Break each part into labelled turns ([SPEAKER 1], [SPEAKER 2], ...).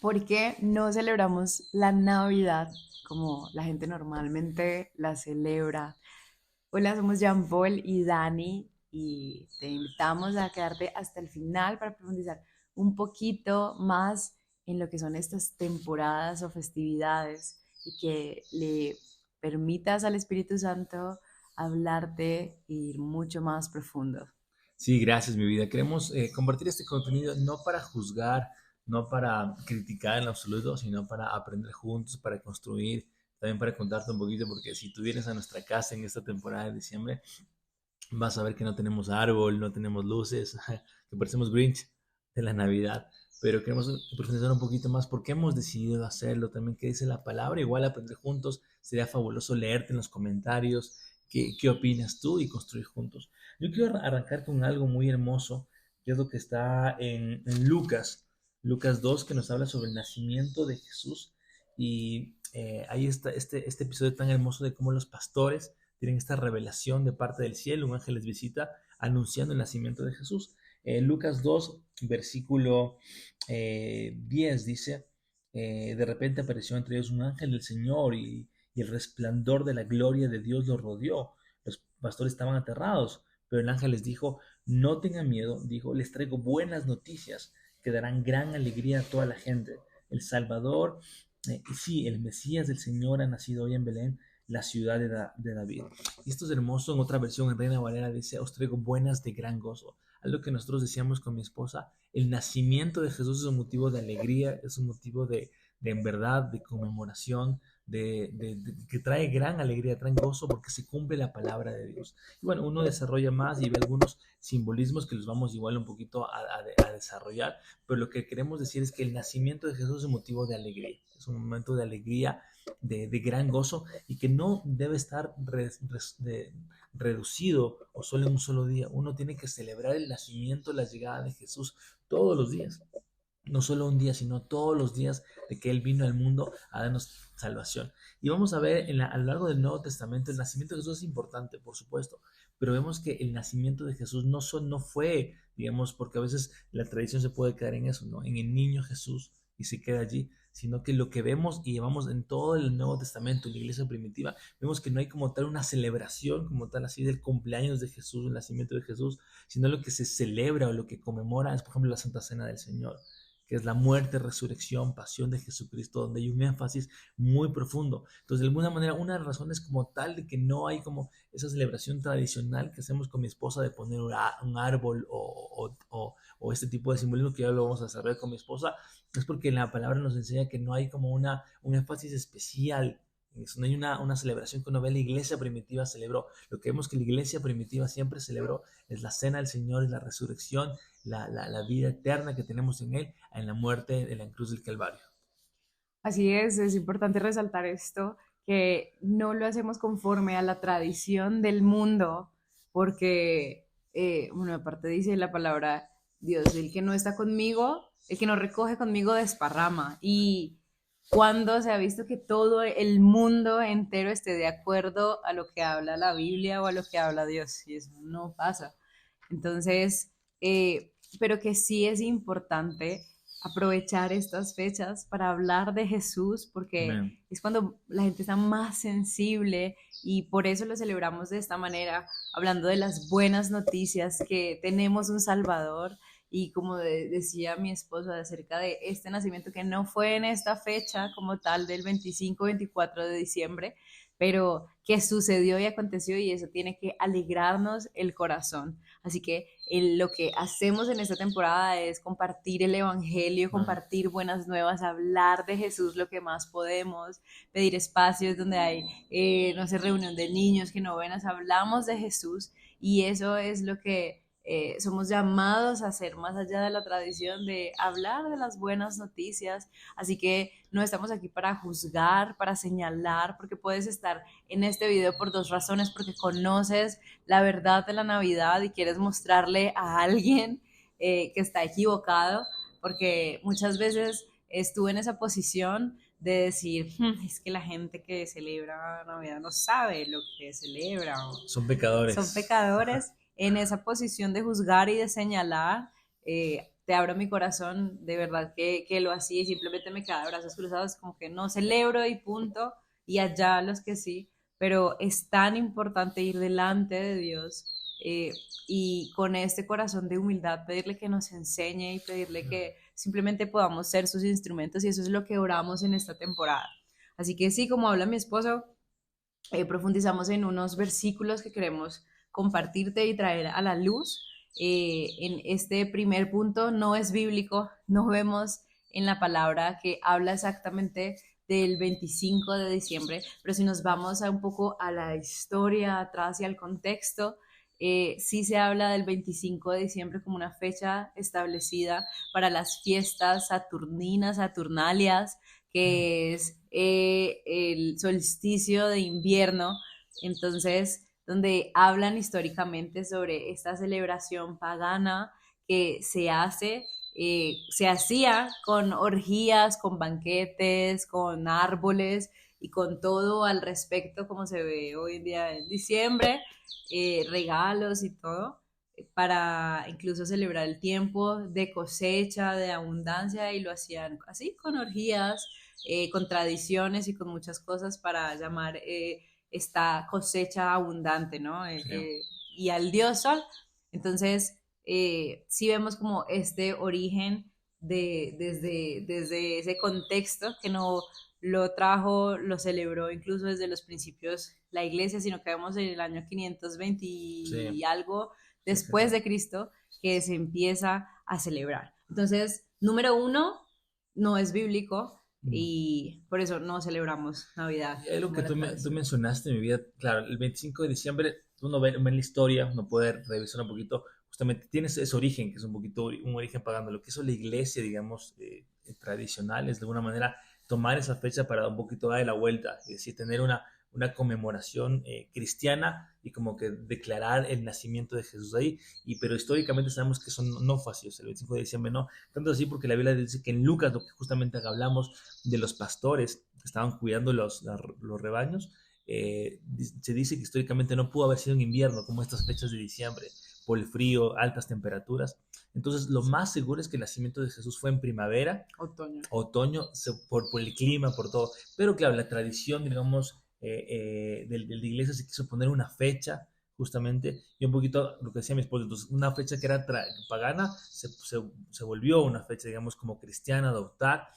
[SPEAKER 1] ¿Por qué no celebramos la Navidad como la gente normalmente la celebra? Hola, somos Jean Paul y Dani y te invitamos a quedarte hasta el final para profundizar un poquito más en lo que son estas temporadas o festividades y que le permitas al Espíritu Santo hablarte e ir mucho más profundo.
[SPEAKER 2] Sí, gracias, mi vida. Queremos compartir este contenido no para juzgar, no para criticar en absoluto, sino para aprender juntos, para construir, también para contarte un poquito, porque si tú vienes a nuestra casa en esta temporada de diciembre, vas a ver que no tenemos árbol, no tenemos luces, que parecemos Grinch de la Navidad, pero queremos profundizar un poquito más por qué hemos decidido hacerlo, también qué dice la palabra, igual aprender juntos, sería fabuloso leerte en los comentarios qué opinas tú y construir juntos. Yo quiero arrancar con algo muy hermoso, que es lo que está en Lucas 2, que nos habla sobre el nacimiento de Jesús, y ahí está este episodio tan hermoso de cómo los pastores tienen esta revelación de parte del cielo, un ángel les visita anunciando el nacimiento de Jesús. Lucas 2, versículo 10 dice, de repente apareció entre ellos un ángel del Señor y el resplandor de la gloria de Dios los rodeó. Los pastores estaban aterrados, pero el ángel les dijo, no tengan miedo, dijo, les traigo buenas noticias que darán gran alegría a toda la gente. El Salvador, sí, el Mesías del Señor ha nacido hoy en Belén, la ciudad de David. Y esto es hermoso. En otra versión, en Reina Valera dice, os traigo buenas de gran gozo. Algo que nosotros decíamos con mi esposa, el nacimiento de Jesús es un motivo de alegría, es un motivo de en verdad, de conmemoración, que trae gran alegría, trae gozo porque se cumple la palabra de Dios. Y bueno, uno desarrolla más y ve algunos simbolismos que los vamos igual un poquito a desarrollar, pero lo que queremos decir es que el nacimiento de Jesús es un motivo de alegría, es un momento de alegría, de gran gozo y que no debe estar reducido o solo en un solo día. Uno tiene que celebrar el nacimiento, la llegada de Jesús todos los días. No solo un día, sino todos los días de que Él vino al mundo a darnos salvación. Y vamos a ver a lo largo del Nuevo Testamento, el nacimiento de Jesús es importante, por supuesto, pero vemos que el nacimiento de Jesús no fue, digamos, porque a veces la tradición se puede quedar en eso, ¿no? En el niño Jesús y se queda allí, sino que lo que vemos y llevamos en todo el Nuevo Testamento, en la iglesia primitiva, vemos que no hay como tal una celebración, como tal así del cumpleaños de Jesús, el nacimiento de Jesús, sino lo que se celebra o lo que conmemora es, por ejemplo, la Santa Cena del Señor, que es la muerte, resurrección, pasión de Jesucristo, donde hay un énfasis muy profundo. Entonces, de alguna manera, una de las razones como tal de que no hay como esa celebración tradicional que hacemos con mi esposa de poner un árbol o este tipo de simbolismo que ya lo vamos a saber con mi esposa, es porque la palabra nos enseña que no hay como un énfasis especial. No hay una celebración que uno ve en la iglesia primitiva celebró. Lo que vemos que la iglesia primitiva siempre celebró es la cena del Señor, es la resurrección, la vida eterna que tenemos en Él, en la muerte de la cruz del Calvario.
[SPEAKER 1] Así es importante resaltar esto, que no lo hacemos conforme a la tradición del mundo, porque, bueno, aparte dice la palabra Dios, el que no está conmigo, el que no recoge conmigo desparrama. Y cuando se ha visto que todo el mundo entero esté de acuerdo a lo que habla la Biblia o a lo que habla Dios, y eso no pasa. Entonces, pero que sí es importante aprovechar estas fechas para hablar de Jesús, porque
[SPEAKER 2] Amén.
[SPEAKER 1] es cuando la gente está más sensible y por eso lo celebramos de esta manera, hablando de las buenas noticias que tenemos un Salvador y como decía mi esposo acerca de este nacimiento que no fue en esta fecha como tal del 25-24 de diciembre, pero que sucedió y aconteció y eso tiene que alegrarnos el corazón. Así que lo que hacemos en esta temporada es compartir el Evangelio,
[SPEAKER 2] Amén.
[SPEAKER 1] compartir buenas nuevas, hablar de Jesús lo que más podemos, pedir espacios donde hay, no sé, reunión de niños que novenas, hablamos de Jesús y eso es lo que somos llamados a hacer más allá de la tradición de hablar de las buenas noticias. Así que no estamos aquí para juzgar, para señalar, porque puedes estar en este video por dos razones, porque conoces la verdad de la Navidad y quieres mostrarle a alguien que está equivocado, porque muchas veces estuve en esa posición de decir, es que la gente que celebra Navidad no sabe lo que celebra, o
[SPEAKER 2] Son
[SPEAKER 1] son
[SPEAKER 2] pecadores.
[SPEAKER 1] pecadores, en esa posición de juzgar y de señalar. te abro mi corazón, de verdad que lo hacía y simplemente me quedaba de brazos cruzados, como que no celebro y punto, y allá los que sí, pero es tan importante ir delante de Dios y con este corazón de humildad pedirle que nos enseñe y pedirle que simplemente podamos ser sus instrumentos y eso es lo que oramos en esta temporada. Así que sí, como habla mi esposo, profundizamos en unos versículos que queremos compartirte y traer a la luz. En este primer punto no es bíblico, no vemos en la palabra que habla exactamente del 25 de diciembre, pero si nos vamos a un poco a la historia atrás y al contexto, sí se habla del 25 de diciembre como una fecha establecida para las fiestas saturninas, saturnalias, que es el solsticio de invierno, entonces, donde hablan históricamente sobre esta celebración pagana que se hacía con orgías, con banquetes, con árboles y con todo al respecto, como se ve hoy en día en diciembre, regalos y todo para incluso celebrar el tiempo de cosecha, de abundancia, y lo hacían así, con orgías, con tradiciones y con muchas cosas para llamar esta cosecha abundante, ¿no?
[SPEAKER 2] Sí.
[SPEAKER 1] Y al dios Sol. Entonces, sí vemos como este origen desde ese contexto que no lo trajo, lo celebró incluso desde los principios la iglesia, sino que vemos en el año 520
[SPEAKER 2] Sí,
[SPEAKER 1] y algo
[SPEAKER 2] sí, sí, sí.
[SPEAKER 1] después de Cristo que se empieza a celebrar. Entonces, número uno, no es bíblico
[SPEAKER 2] Mm.
[SPEAKER 1] y por eso no celebramos Navidad
[SPEAKER 2] Y es lo
[SPEAKER 1] como
[SPEAKER 2] que
[SPEAKER 1] la
[SPEAKER 2] tú
[SPEAKER 1] tradición.
[SPEAKER 2] mencionaste en mi vida, claro, el 25 de diciembre, uno ve la historia, uno puede revisar un poquito, justamente tienes ese origen, que es un poquito un origen pagano, lo que hizo la iglesia, digamos, tradicional, es de alguna manera tomar esa fecha para un poquito darle la vuelta, es decir, tener una conmemoración cristiana y como que declarar el nacimiento de Jesús ahí, pero históricamente sabemos que eso no fue así, o sea, el 25 de diciembre no, tanto así porque la Biblia dice que en Lucas, lo que justamente hablamos de los pastores que estaban cuidando los rebaños, se dice que históricamente no pudo haber sido en invierno, como estas fechas de diciembre, por el frío, altas temperaturas. Entonces, lo más seguro es que el nacimiento de Jesús fue en primavera,
[SPEAKER 1] Otoño.
[SPEAKER 2] otoño, por el clima, por todo. Pero claro, la tradición, digamos, de la iglesia se quiso poner una fecha, justamente, y un poquito lo que decía mi esposo, entonces una fecha que era pagana se volvió una fecha, digamos, como cristiana, adoptar,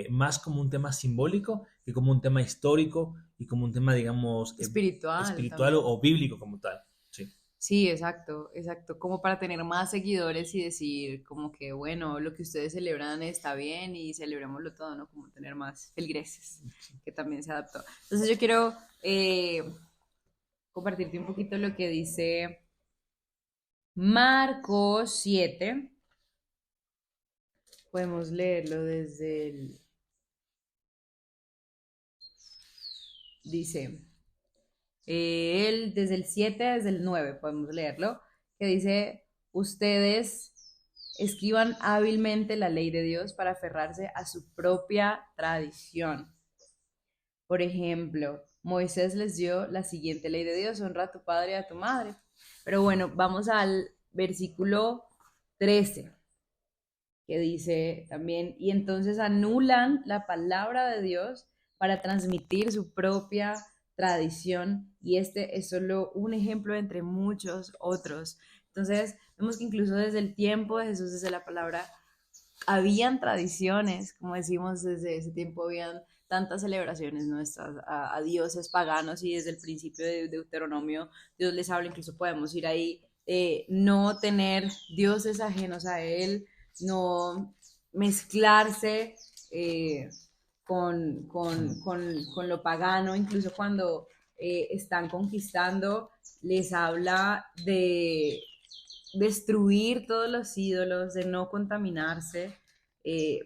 [SPEAKER 2] más como un tema simbólico que como un tema histórico y como un tema, digamos,
[SPEAKER 1] Espiritual
[SPEAKER 2] espiritual
[SPEAKER 1] también.
[SPEAKER 2] o bíblico como tal. Sí.
[SPEAKER 1] Sí, exacto, exacto. Como para tener más seguidores y decir como que, bueno, lo que ustedes celebran está bien y celebrémoslo todo, ¿no? Como tener más feligreses, que también se adaptó. Entonces yo quiero compartirte un poquito lo que dice Marcos 7. Podemos leerlo desde el... Dice, él desde el 7 desde el 9 podemos leerlo, que dice, ustedes esquivan hábilmente la ley de Dios para aferrarse a su propia tradición. Por ejemplo, Moisés les dio la siguiente ley de Dios, honra a tu padre y a tu madre. Pero bueno, vamos al versículo 13 que dice también, y entonces anulan la palabra de Dios para transmitir su propia tradición, y este es solo un ejemplo entre muchos otros. Entonces, vemos que incluso desde el tiempo de Jesús, desde la palabra, habían tradiciones, como decimos, desde ese tiempo habían tantas celebraciones nuestras a dioses paganos y desde el principio de Deuteronomio Dios les habla, incluso podemos ir ahí, no tener dioses ajenos a él, no mezclarse con lo pagano, incluso cuando están conquistando, les habla de destruir todos los ídolos, de no contaminarse,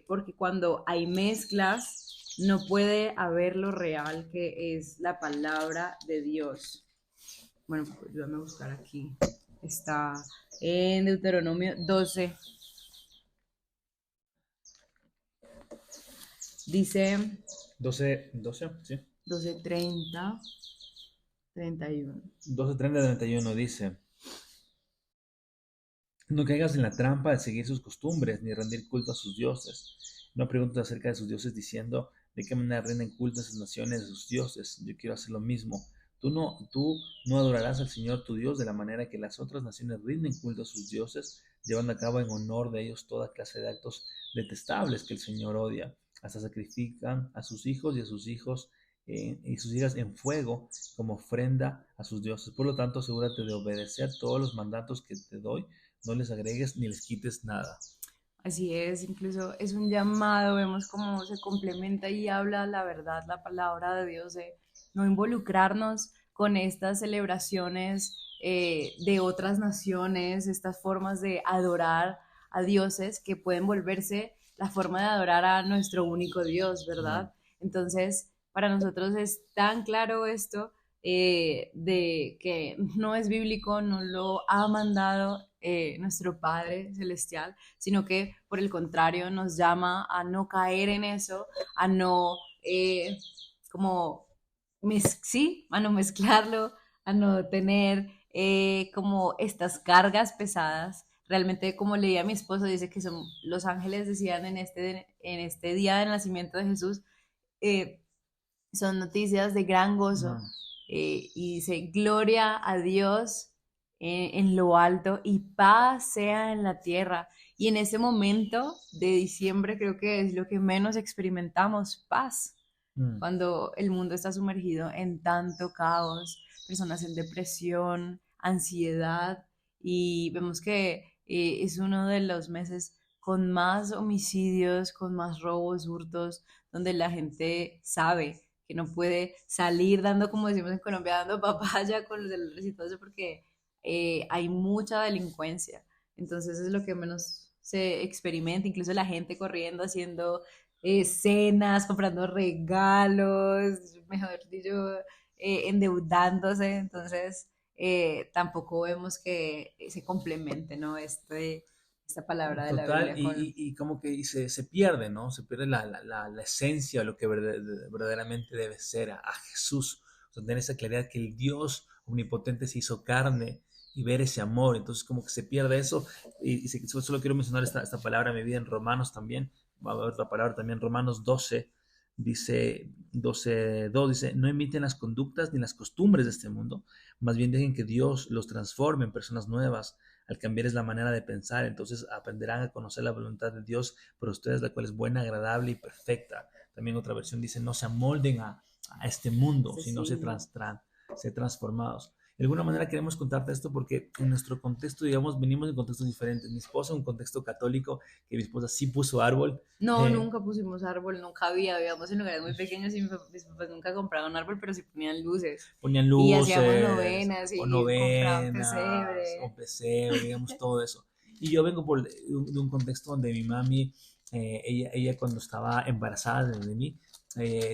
[SPEAKER 1] porque cuando hay mezclas no puede haber lo real que es la palabra de Dios. Bueno, pues ayúdame a buscar aquí. Está en Deuteronomio 12. Dice
[SPEAKER 2] 12, sí.
[SPEAKER 1] 12:30, 31.
[SPEAKER 2] 12:30-31 dice. No caigas en la trampa de seguir sus costumbres ni rendir culto a sus dioses. No preguntes acerca de sus dioses diciendo de qué manera rinden culto a sus naciones, a sus dioses. Yo quiero hacer lo mismo. Tú no adorarás al Señor tu Dios de la manera que las otras naciones rinden culto a sus dioses, llevando a cabo en honor de ellos toda clase de actos detestables que el Señor odia. Hasta sacrifican a sus hijos y a sus hijos y sus hijas en fuego como ofrenda a sus dioses. Por lo tanto, asegúrate de obedecer todos los mandatos que te doy, no les agregues ni les quites nada.
[SPEAKER 1] Así es, incluso es un llamado, vemos cómo se complementa y habla la verdad, la palabra de Dios, de no involucrarnos con estas celebraciones de otras naciones, estas formas de adorar a dioses que pueden volverse la forma de adorar a nuestro único Dios,
[SPEAKER 2] Mm.
[SPEAKER 1] ¿verdad? Entonces, para nosotros es tan claro esto de que no es bíblico, no lo ha mandado nuestro Padre Celestial, sino que por el contrario nos llama a no caer en eso, a no como, sí, a no mezclarlo, a no tener como estas cargas pesadas. Realmente, como leía mi esposo, dice que son, los ángeles decían en este día del nacimiento de Jesús, eh, son noticias de gran gozo
[SPEAKER 2] No.
[SPEAKER 1] y dice, gloria a Dios en lo alto y paz sea en la tierra. Y en ese momento de diciembre creo que es lo que menos experimentamos, paz,
[SPEAKER 2] Mm.
[SPEAKER 1] cuando el mundo está sumergido en tanto caos, personas en depresión, ansiedad, y vemos que es uno de los meses con más homicidios, con más robos, hurtos, donde la gente sabe que no puede salir dando, como decimos en Colombia, dando papaya con los celulares y todo eso, porque hay mucha delincuencia. Entonces es lo que menos se experimenta, incluso la gente corriendo, haciendo cenas, comprando regalos, mejor dicho, endeudándose. Entonces tampoco vemos que se complemente, ¿no? Esta palabra de la
[SPEAKER 2] Total,
[SPEAKER 1] Biblia con...
[SPEAKER 2] y como que se pierde, ¿no? Se pierde la esencia, lo que verdaderamente debe ser a Jesús. O sea, tener esa claridad que el Dios omnipotente se hizo carne y ver ese amor. Entonces, como que se pierde eso. Solo quiero mencionar esta palabra en mi vida en Romanos también. Va a haber otra palabra también, Romanos 12, dice, 12:2, dice, no imiten las conductas ni las costumbres de este mundo, más bien dejen que Dios los transforme en personas nuevas al cambiar es la manera de pensar, entonces aprenderán a conocer la voluntad de Dios por ustedes, la cual es buena, agradable y perfecta. También otra versión dice, no se amolden a este mundo,
[SPEAKER 1] Ese
[SPEAKER 2] sino
[SPEAKER 1] signo.
[SPEAKER 2] se transformados. De alguna manera queremos contarte esto porque en nuestro contexto, digamos, venimos de contextos diferentes. Mi esposa, un contexto católico, que mi esposa sí puso árbol.
[SPEAKER 1] No,
[SPEAKER 2] eh,
[SPEAKER 1] nunca pusimos árbol, nunca había, vivíamos en lugares muy pequeños y mis papás nunca compraron árbol, pero sí ponían luces.
[SPEAKER 2] Ponían
[SPEAKER 1] Y hacíamos
[SPEAKER 2] luces
[SPEAKER 1] novenas
[SPEAKER 2] o
[SPEAKER 1] y compraban
[SPEAKER 2] novenas o
[SPEAKER 1] pesebre.
[SPEAKER 2] pesebre, digamos, todo eso. Y yo vengo de un contexto donde mi mami, ella cuando estaba embarazada de mí,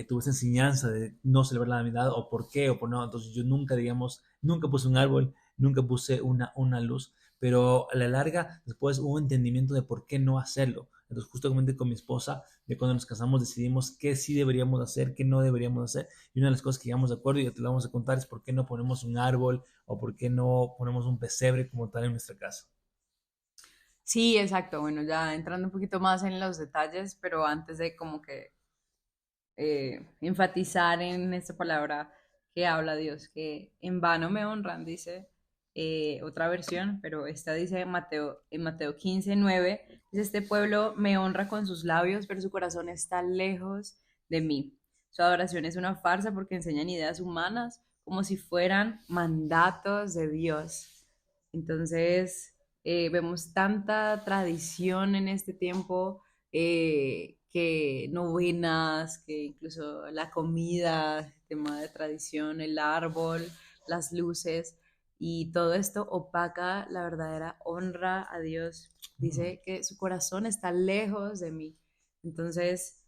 [SPEAKER 2] tuvo esa enseñanza de no celebrar la Navidad o por qué o por no. Entonces yo nunca, digamos, nunca puse un árbol, nunca puse una luz, pero a la larga después hubo un entendimiento de por qué no hacerlo. Entonces justamente con mi esposa, de cuando nos casamos, decidimos qué sí deberíamos hacer, qué no deberíamos hacer. Y una de las cosas que llegamos de acuerdo y ya te lo vamos a contar es por qué no ponemos un árbol o por qué no ponemos un pesebre como tal en nuestra casa.
[SPEAKER 1] Sí, exacto. Bueno, ya entrando un poquito más en los detalles, pero antes de como que enfatizar en esta palabra que habla Dios, que en vano me honran, dice otra versión, pero esta dice en Mateo 15:9, dice, este pueblo me honra con sus labios, pero su corazón está lejos de mí. Su adoración es una farsa porque enseñan ideas humanas como si fueran mandatos de Dios. Entonces, vemos tanta tradición en este tiempo, que novenas, que incluso la comida, el tema de tradición, el árbol, las luces, y todo esto opaca la verdadera honra a Dios.
[SPEAKER 2] Mm.
[SPEAKER 1] Dice que su corazón está lejos de mí. Entonces,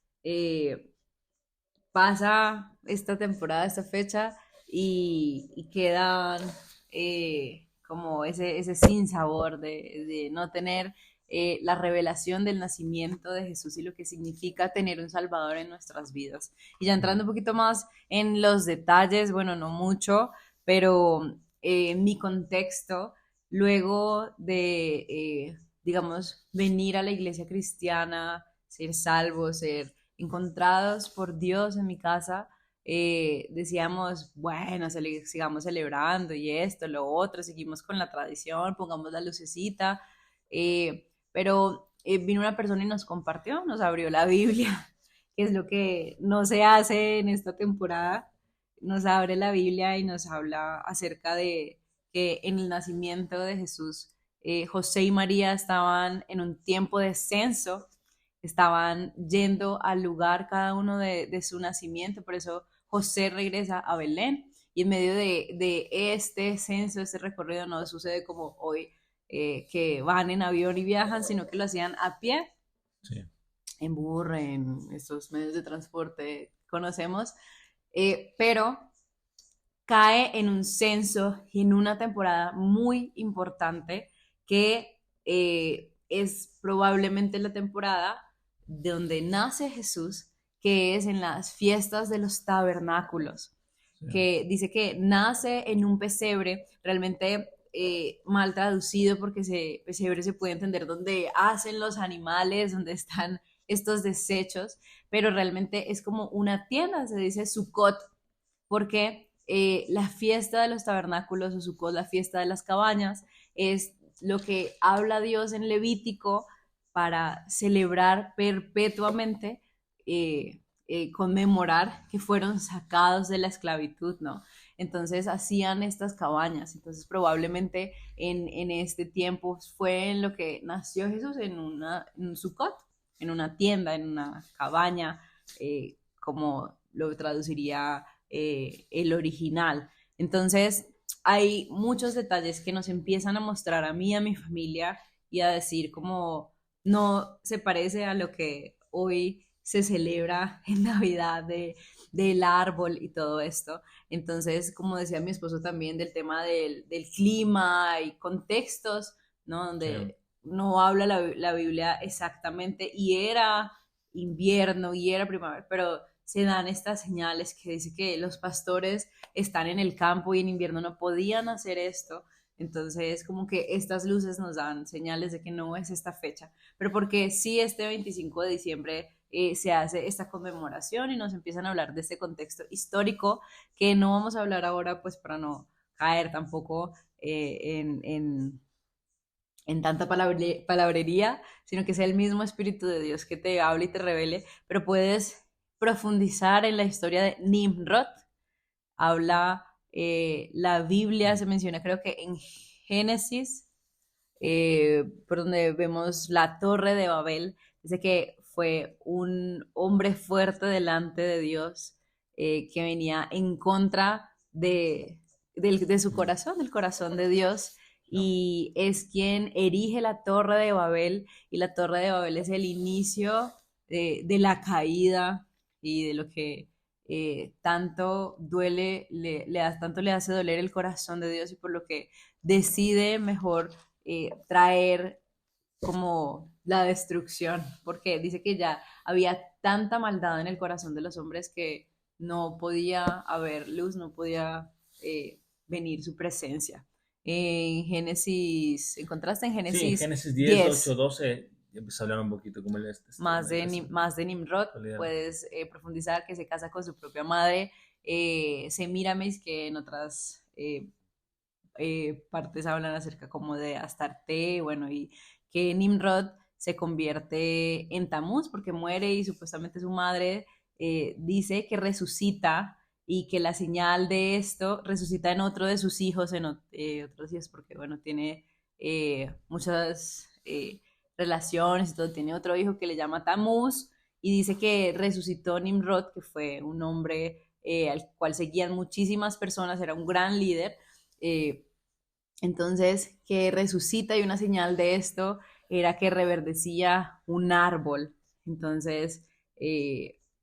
[SPEAKER 1] pasa esta temporada, esta fecha, y quedan como ese sinsabor de no tener la revelación del nacimiento de Jesús y lo que significa tener un Salvador en nuestras vidas. Y ya
[SPEAKER 2] Mm.
[SPEAKER 1] entrando un poquito más en los detalles, bueno, no mucho, pero en mi contexto, luego de, digamos, venir a la iglesia cristiana, ser salvos, ser encontrados por Dios en mi casa, decíamos, bueno, sigamos celebrando y esto, lo otro, seguimos con la tradición, pongamos la lucecita, pero vino una persona y nos compartió, nos abrió la Biblia, que es lo que no se hace en esta temporada, nos abre la Biblia y nos habla acerca de que en el nacimiento de Jesús, José y María estaban en un tiempo de censo, estaban yendo al lugar cada uno de su nacimiento, por eso José regresa a Belén y en medio de este censo, este recorrido, no sucede como hoy, que van en avión y viajan, sino que lo hacían a pie,
[SPEAKER 2] Sí.
[SPEAKER 1] en burro, en estos medios de transporte conocemos, pero cae en un censo y en una temporada muy importante que es probablemente la temporada donde nace Jesús, que es en las fiestas de los tabernáculos,
[SPEAKER 2] Sí.
[SPEAKER 1] que dice que nace en un pesebre, realmente mal traducido porque pesebre se puede entender donde hacen los animales, donde están estos desechos, pero realmente es como una tienda, se dice Sukkot, porque la fiesta de los tabernáculos o Sukkot, la fiesta de las cabañas, es lo que habla Dios en Levítico para celebrar perpetuamente, conmemorar que fueron sacados de la esclavitud, ¿no? Entonces hacían estas cabañas, entonces probablemente en este tiempo fue en lo que nació Jesús, en un Sukkot, en una tienda, en una cabaña, como lo traduciría el original. Entonces, hay muchos detalles que nos empiezan a mostrar a mí, a mi familia, y a decir como no se parece a lo que hoy se celebra en Navidad del árbol y todo esto. Entonces, como decía mi esposo también, del tema del clima y contextos, ¿no?
[SPEAKER 2] Sí.
[SPEAKER 1] Donde no habla la Biblia exactamente y era invierno y era primavera, pero se dan estas señales que dice que los pastores están en el campo y en invierno no podían hacer esto. Entonces, como que estas luces nos dan señales de que no es esta fecha, pero porque sí este 25 de diciembre se hace esta conmemoración y nos empiezan a hablar de este contexto histórico que no vamos a hablar ahora, pues para no caer tampoco en tanta palabrería, sino que sea el mismo Espíritu de Dios que te hable y te revele, pero puedes profundizar en la historia de Nimrod. Habla la Biblia, se menciona creo que en Génesis, por donde vemos la torre de Babel, dice que fue un hombre fuerte delante de Dios, que venía en contra de su corazón, del corazón de Dios,
[SPEAKER 2] No.
[SPEAKER 1] y es quien erige la torre de Babel, y la torre de Babel es el inicio de la caída y de lo que tanto duele, tanto le hace doler el corazón de Dios y por lo que decide mejor traer como la destrucción, porque dice que ya había tanta maldad en el corazón de los hombres que no podía haber luz, no podía venir su presencia. En Génesis, ¿encontraste en
[SPEAKER 2] Sí, en
[SPEAKER 1] Génesis
[SPEAKER 2] Génesis 10, 8,
[SPEAKER 1] 10
[SPEAKER 2] 12, ya empieza a hablar un poquito como
[SPEAKER 1] más de Nimrod? Puedes profundizar que se casa con su propia madre, Semiramis, que en otras partes hablan acerca como de Astarte, bueno, y que Nimrod se convierte en Tamuz porque muere y supuestamente su madre dice que resucita y que la señal de esto resucita en otro de sus hijos, en otros hijos, porque bueno, tiene muchas relaciones y todo, tiene otro hijo que le llama Tamuz y dice que resucitó Nimrod, que fue un hombre al cual seguían muchísimas personas, era un gran líder. Entonces, que resucita y una señal de esto era que reverdecía un árbol. Entonces,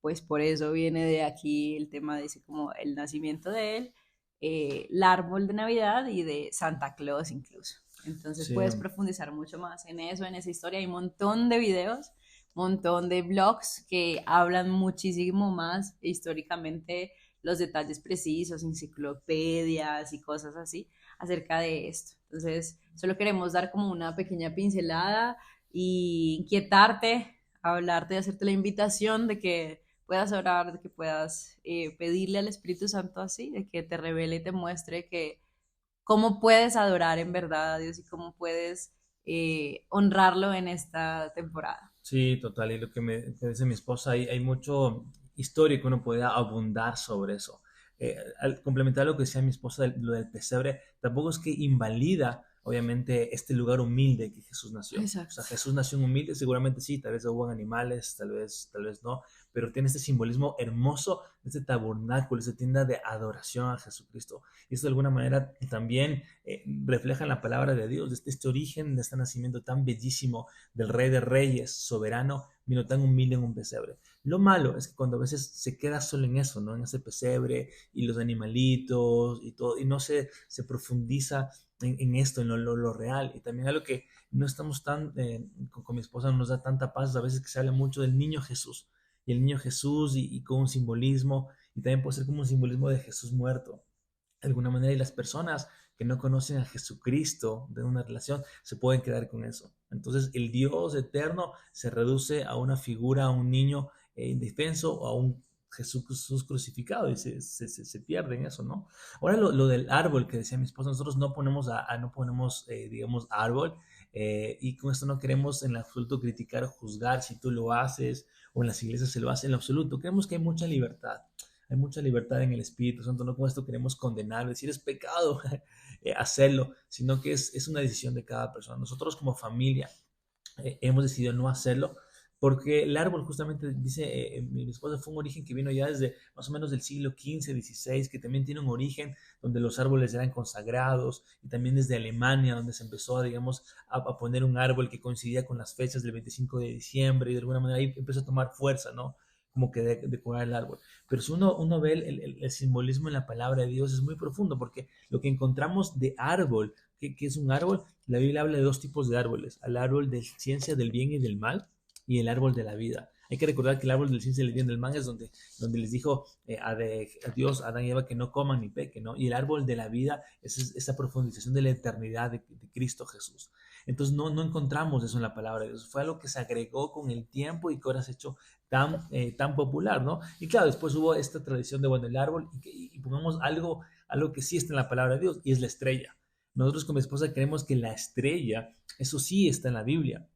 [SPEAKER 1] pues por eso viene de aquí el tema de ese, como el nacimiento de él, el árbol de Navidad y de Santa Claus incluso. Entonces
[SPEAKER 2] Sí,
[SPEAKER 1] puedes profundizar mucho más en eso, en esa historia. Hay un montón de videos, un montón de blogs que hablan muchísimo más históricamente los detalles precisos, enciclopedias y cosas así acerca de esto. Entonces, solo queremos dar como una pequeña pincelada y inquietarte, hablarte, hacerte la invitación de que puedas orar, de que puedas pedirle al Espíritu Santo así, de que te revele y te muestre que cómo puedes adorar en verdad a Dios y cómo puedes honrarlo en esta temporada.
[SPEAKER 2] Sí, total. Y lo que dice mi esposa, hay mucho historia que uno puede abundar sobre eso. Al complementar lo que decía mi esposa, lo del pesebre, tampoco es que invalida, obviamente, este lugar humilde que Jesús nació. O sea,
[SPEAKER 1] Exacto.
[SPEAKER 2] Jesús nació en humilde, seguramente sí, tal vez hubo animales, tal vez no, pero tiene este simbolismo hermoso de este tabernáculo, esta tienda de adoración a Jesucristo. Y esto de alguna manera también refleja en la palabra de Dios, de este origen, de este nacimiento tan bellísimo del Rey de Reyes, soberano, vino tan humilde en un pesebre. Lo malo es que cuando a veces se queda solo en eso, ¿no? En ese pesebre y los animalitos y todo, y no se profundiza en esto, en lo real. Y también algo que no estamos tan, con mi esposa no nos da tanta paz, a veces que se habla mucho del niño Jesús, y el niño Jesús y con un simbolismo, y también puede ser como un simbolismo de Jesús muerto de alguna manera, y las personas que no conocen a Jesucristo de una relación se pueden quedar con eso. Entonces el Dios eterno se reduce a una figura, a un niño indefenso o a un Jesús crucificado y se pierde en eso, ¿no? Ahora lo del árbol que decía mi esposa, nosotros no ponemos, no ponemos digamos, árbol, y con esto no queremos en absoluto criticar o juzgar si tú lo haces o en las iglesias se lo hace en lo absoluto. Creemos que hay mucha libertad en el Espíritu Santo, no con esto queremos condenar, decir es pecado hacerlo, sino que es una decisión de cada persona. Nosotros como familia hemos decidido no hacerlo porque el árbol justamente dice, mi esposa fue un origen que vino ya desde más o menos del siglo XV, XVI, que también tiene un origen donde los árboles eran consagrados, y también desde Alemania, donde se empezó, digamos, a poner un árbol que coincidía con las fechas del 25 de diciembre, y de alguna manera ahí empezó a tomar fuerza, ¿no? Como que decorar el árbol. Pero si uno ve el simbolismo en la palabra de Dios es muy profundo, porque lo que encontramos de árbol, que es un árbol, la Biblia habla de dos tipos de árboles: al árbol de ciencia del bien y del mal, y el árbol de la vida. Hay que recordar que el árbol de la ciencia del bien y del mal es donde les dijo a Dios, a Adán y Eva, que no coman ni pequen, ¿no? Y el árbol de la vida es esa profundización de la eternidad de Cristo Jesús. Entonces no encontramos eso en la palabra de Dios. Fue algo que se agregó con el tiempo y que ahora se ha hecho tan popular, ¿no? Y claro, después hubo esta tradición de, bueno, el árbol, y pongamos algo que sí está en la palabra de Dios, y es la estrella. Nosotros con mi esposa creemos que la estrella, eso sí está en la Biblia.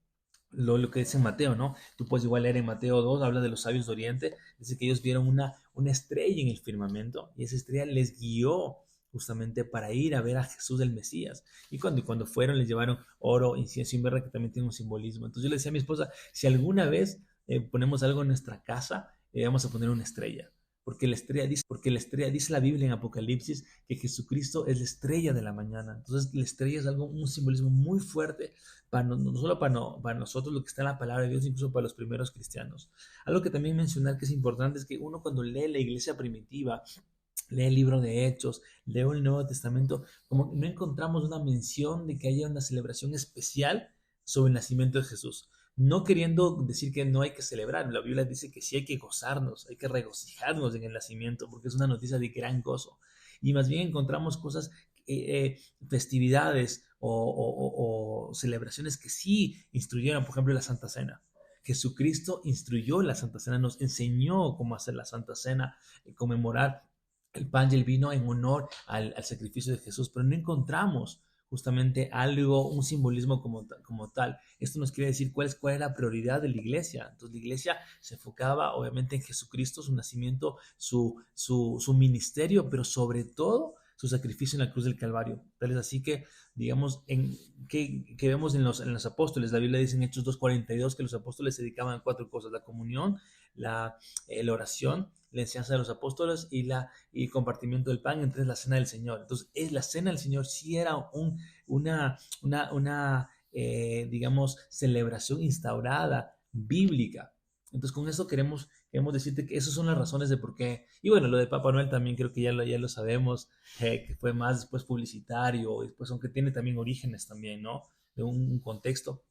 [SPEAKER 2] Lo que dice Mateo, ¿no? Tú puedes igual leer en Mateo 2, habla de los sabios de Oriente, dice que ellos vieron una estrella en el firmamento, y esa estrella les guió justamente para ir a ver a Jesús el Mesías. Y cuando fueron, les llevaron oro, incienso y mirra, que también tiene un simbolismo. Entonces yo le decía a mi esposa, si alguna vez ponemos algo en nuestra casa, vamos a poner una estrella. Porque la estrella dice la Biblia en Apocalipsis que Jesucristo es la estrella de la mañana. Entonces la estrella es un simbolismo muy fuerte para no solo para nosotros, lo que está en la palabra de Dios, incluso para los primeros cristianos. Algo que también mencionar que es importante es que uno, cuando lee la iglesia primitiva, lee el libro de Hechos, lee el Nuevo Testamento, como no encontramos una mención de que haya una celebración especial sobre el nacimiento de Jesús. No queriendo decir que no hay que celebrar, la Biblia dice que sí hay que gozarnos, hay que regocijarnos en el nacimiento, porque es una noticia de gran gozo. Y más bien encontramos cosas, festividades o celebraciones que sí instruyeron, por ejemplo, la Santa Cena. Jesucristo instruyó la Santa Cena, nos enseñó cómo hacer la Santa Cena, conmemorar el pan y el vino en honor al sacrificio de Jesús, pero no encontramos justamente algo, un simbolismo como tal. Esto nos quiere decir cuál es la prioridad de la iglesia. Entonces la iglesia se enfocaba obviamente en Jesucristo, su nacimiento, su ministerio, pero sobre todo su sacrificio en la cruz del Calvario. Tal es así que, digamos, que vemos en los apóstoles. La Biblia dice en Hechos 2:42 que los apóstoles se dedicaban a cuatro cosas: la comunión, la oración, la enseñanza de los apóstoles y el compartimiento del pan, entre la cena del Señor. Entonces, la cena del Señor sí era una digamos, celebración instaurada, bíblica. Entonces, con eso queremos decirte que esas son las razones de por qué. Y bueno, lo de Papá Noel también creo que ya lo sabemos, que fue más después publicitario, después, aunque tiene también orígenes también, ¿no? De un contexto.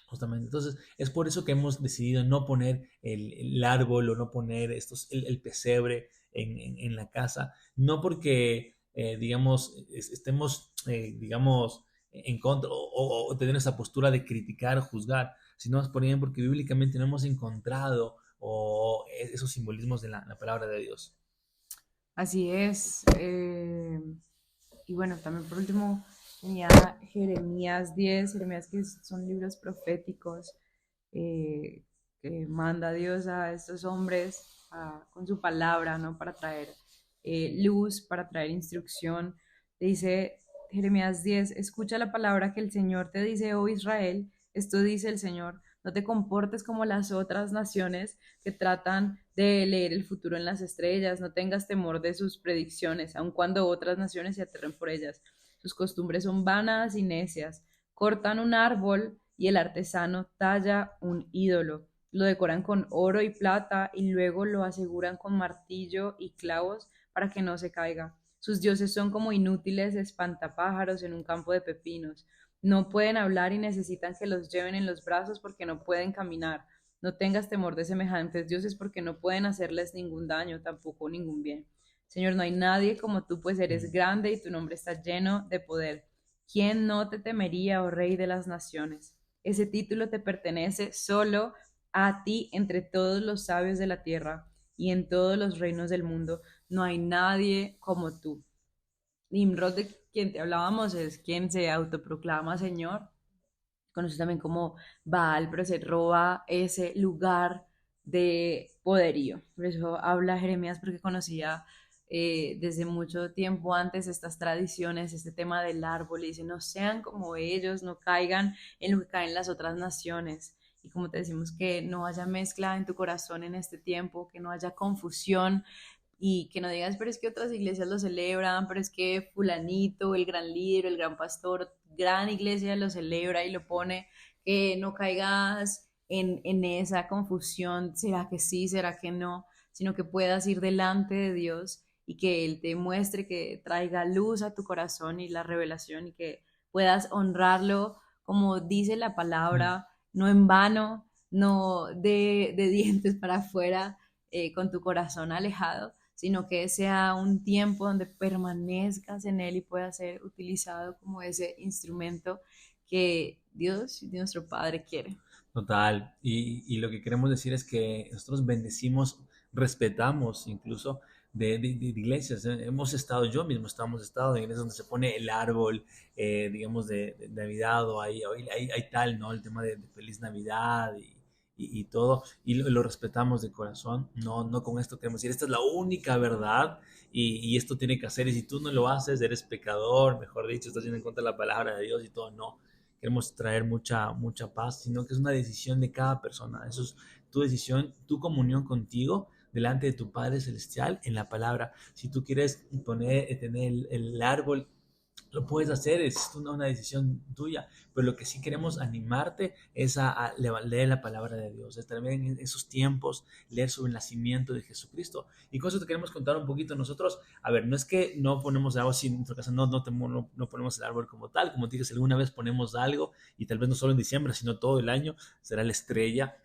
[SPEAKER 2] Justamente. Entonces, es por eso que hemos decidido no poner el árbol o no poner el pesebre en la casa, no porque, digamos, estemos, digamos, en contra o tener esa postura de criticar o juzgar, sino más por bien porque bíblicamente no hemos encontrado o esos simbolismos de la palabra de Dios.
[SPEAKER 1] Así es. Y bueno, también por último tenía Jeremías 10, Jeremías que son libros proféticos que manda Dios a estos hombres con su palabra, ¿no? Para traer luz, para traer instrucción. Dice Jeremías 10, escucha la palabra que el Señor te dice, oh Israel, esto dice el Señor, no te comportes como las otras naciones que tratan de leer el futuro en las estrellas, no tengas temor de sus predicciones, aun cuando otras naciones se aterren por ellas. Sus costumbres son vanas y necias. Cortan un árbol y el artesano talla un ídolo. Lo decoran con oro y plata y luego lo aseguran con martillo y clavos para que no se caiga. Sus dioses son como inútiles espantapájaros en un campo de pepinos. No pueden hablar y necesitan que los lleven en los brazos porque no pueden caminar. No tengas temor de semejantes dioses porque no pueden hacerles ningún daño, tampoco ningún bien. Señor, no hay nadie como tú, pues eres grande y tu nombre está lleno de poder. ¿Quién no te temería, oh Rey de las naciones? Ese título te pertenece solo a ti entre todos los sabios de la tierra y en todos los reinos del mundo. No hay nadie como tú. Nimrod, de quien te hablábamos, es quien se autoproclama Señor, conocido también como Baal, pero se roba ese lugar de poderío. Por eso habla Jeremías, porque conocía desde mucho tiempo antes estas tradiciones, este tema del árbol, y dice, no sean como ellos, no caigan en lo que caen las otras naciones. Y como te decimos, que no haya mezcla en tu corazón en este tiempo, que no haya confusión, y que no digas, pero es que otras iglesias lo celebran, pero es que fulanito, el gran líder, el gran pastor, gran iglesia lo celebra y lo pone, que no caigas en esa confusión, ¿será que sí, será que no? Sino que puedas ir delante de Dios y que Él te muestre, que traiga luz a tu corazón y la revelación y que puedas honrarlo como dice la palabra, no en vano, no de dientes para afuera, con tu corazón alejado, sino que sea un tiempo donde permanezcas en Él y pueda ser utilizado como ese instrumento que Dios y nuestro Padre quiere.
[SPEAKER 2] Total. Y lo que queremos decir es que nosotros bendecimos, respetamos incluso de iglesias. Hemos estado, yo mismo hemos estado en iglesias donde se pone el árbol, digamos, de Navidad o hay tal, ¿no? El tema de Feliz Navidad y todo. Y lo respetamos de corazón. No, no con esto queremos decir, esta es la única verdad y esto tiene que hacer. Y si tú no lo haces, eres pecador, mejor dicho, estás yendo en contra de la palabra de Dios y todo. No, queremos traer mucha paz, sino que es una decisión de cada persona. Eso es tu decisión, tu comunión contigo delante de tu Padre Celestial en la palabra. Si tú quieres tener el árbol, lo puedes hacer, es una decisión tuya, pero lo que sí queremos animarte es a leer la palabra de Dios, es también en esos tiempos leer sobre el nacimiento de Jesucristo. Y con eso te queremos contar un poquito nosotros. A ver, no es que no ponemos algo así en nuestra casa, no ponemos el árbol como tal, como te dije, si alguna vez ponemos algo, y tal vez no solo en diciembre, sino todo el año, será la estrella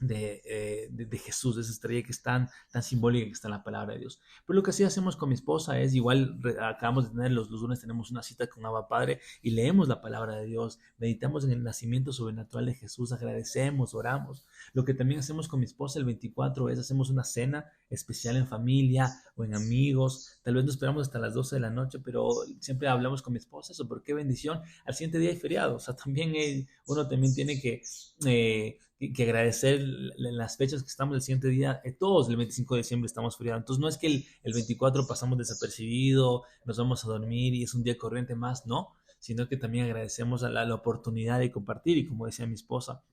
[SPEAKER 2] de Jesús, de esa estrella que es tan simbólica que está en la palabra de Dios. Pero lo que sí hacemos con mi esposa es igual, acabamos de tener los lunes, tenemos una cita con Abba Padre y leemos la palabra de Dios, meditamos en el nacimiento sobrenatural de Jesús, agradecemos, oramos. Lo que también hacemos con mi esposa el 24 es hacemos una cena especial en familia o en amigos, tal vez no esperamos hasta las 12 de la noche, pero siempre hablamos con mi esposa eso, porque qué bendición, al siguiente día hay feriado, o sea, también uno también tiene que agradecer las fechas que estamos el siguiente día, todos el 25 de diciembre estamos feriados, entonces no es que el 24 pasamos desapercibido, nos vamos a dormir y es un día corriente más, no, sino que también agradecemos a la oportunidad de compartir y como decía mi esposa,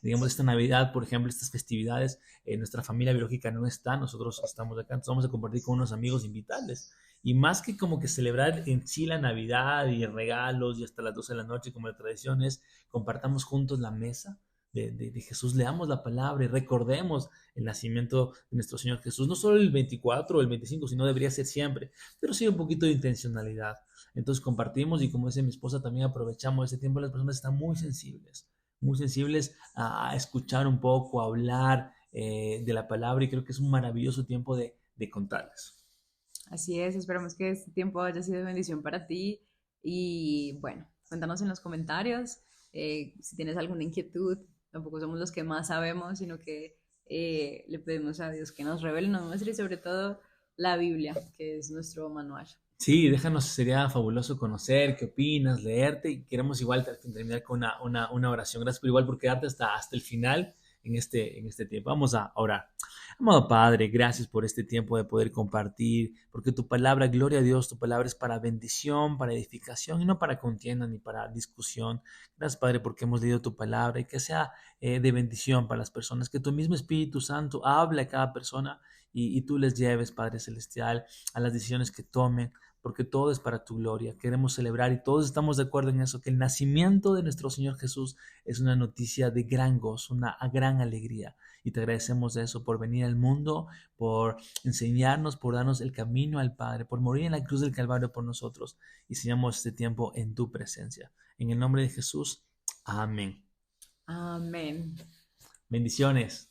[SPEAKER 2] digamos, esta Navidad, por ejemplo, estas festividades, nuestra familia biológica no está, nosotros estamos acá, entonces vamos a compartir con unos amigos, invitarles. Y más que como que celebrar en sí la Navidad y regalos y hasta las 12 de la noche como la tradición es, compartamos juntos la mesa de Jesús, leamos la palabra y recordemos el nacimiento de nuestro Señor Jesús, no solo el 24 o el 25, sino debería ser siempre, pero sí un poquito de intencionalidad. Entonces compartimos y como dice mi esposa, también aprovechamos ese tiempo, las personas están muy sensibles a escuchar un poco, a hablar de la palabra y creo que es un maravilloso tiempo de contarles.
[SPEAKER 1] Así es, esperamos que este tiempo haya sido de bendición para ti y bueno, cuéntanos en los comentarios si tienes alguna inquietud. Tampoco somos los que más sabemos, sino que le pedimos a Dios que nos revele, nos muestre y sobre todo la Biblia, que es nuestro manual.
[SPEAKER 2] Sí, déjanos, sería fabuloso conocer, qué opinas, leerte y queremos igual terminar con una oración. Gracias por igual por quedarte hasta el final en este tiempo. Vamos a orar. Amado Padre, gracias por este tiempo de poder compartir, porque tu palabra, gloria a Dios, tu palabra es para bendición, para edificación y no para contienda ni para discusión. Gracias Padre porque hemos leído tu palabra y que sea de bendición para las personas, que tu mismo Espíritu Santo hable a cada persona y tú les lleves, Padre Celestial, a las decisiones que tomen porque todo es para tu gloria. Queremos celebrar y todos estamos de acuerdo en eso, que el nacimiento de nuestro Señor Jesús es una noticia de gran gozo, una gran alegría. Y te agradecemos de eso por venir al mundo, por enseñarnos, por darnos el camino al Padre, por morir en la cruz del Calvario por nosotros. Y sellamos este tiempo en tu presencia. En el nombre de Jesús, amén.
[SPEAKER 1] Amén.
[SPEAKER 2] Bendiciones.